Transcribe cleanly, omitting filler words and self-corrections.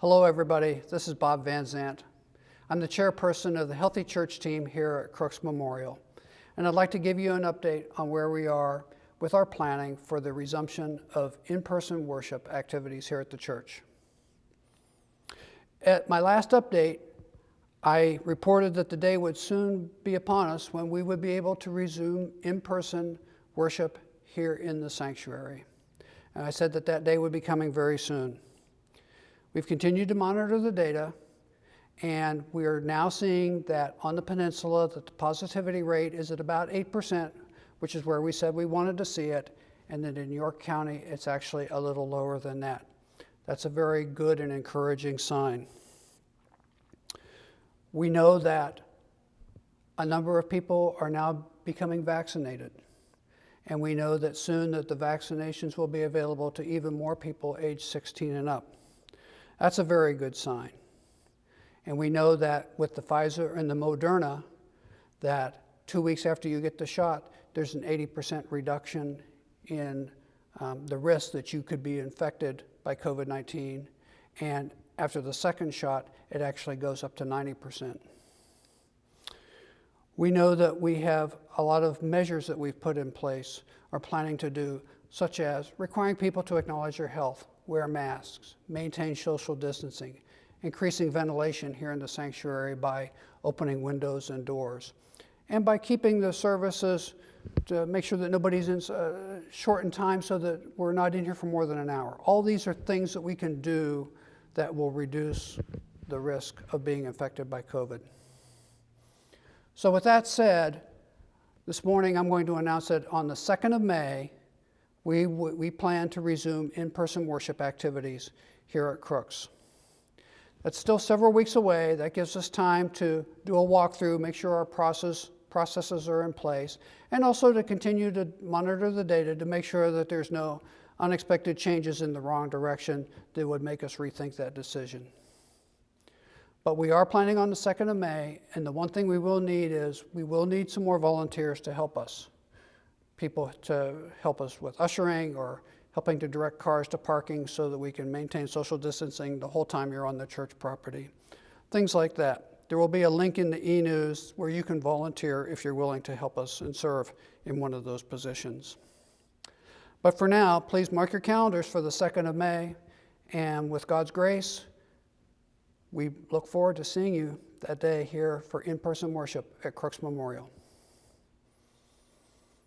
Hello everybody, this is Bob Van Zant. I'm the chairperson of the Healthy Church team here at Crooks Memorial, and I'd like to give you an update on where we are with our planning for the resumption of in-person worship activities here at the church. At my last update, I reported that the day would soon be upon us when we would be able to resume in-person worship here in the sanctuary. And I said that that day would be coming very soon. We've continued to monitor the data, and we are now seeing that on the peninsula that the positivity rate is at about 8%, which is where we said we wanted to see it, and that in York County it's actually a little lower than that. That's a very good and encouraging sign. We know that a number of people are now becoming vaccinated, and we know that soon that the vaccinations will be available to even more people age 16 and up. That's a very good sign. And we know that with the Pfizer and the Moderna, that 2 weeks after you get the shot, there's an 80% reduction in the risk that you could be infected by COVID-19. And after the second shot, it actually goes up to 90%. We know that we have a lot of measures that we've put in place or planning to do, such as requiring people to acknowledge their health, wear masks, maintain social distancing, increasing ventilation here in the sanctuary by opening windows and doors, and by keeping the services to make sure that nobody's in short in time so that we're not in here for more than an hour. All these are things that we can do that will reduce the risk of being infected by COVID. So with that said, this morning I'm going to announce that on the 2nd of May, we plan to resume in-person worship activities here at Crooks. That's still several weeks away. That gives us time to do a walkthrough, make sure our processes are in place, and also to continue to monitor the data to make sure that there's no unexpected changes in the wrong direction that would make us rethink that decision. But we are planning on the 2nd of May, and the one thing we will need is we will need some more volunteers to help us. People to help us with ushering or helping to direct cars to parking so that we can maintain social distancing the whole time you're on the church property. Things like that. There will be a link in the e-news where you can volunteer if you're willing to help us and serve in one of those positions. But for now, please mark your calendars for the 2nd of May, and with God's grace, we look forward to seeing you that day here for in-person worship at Crooks Memorial.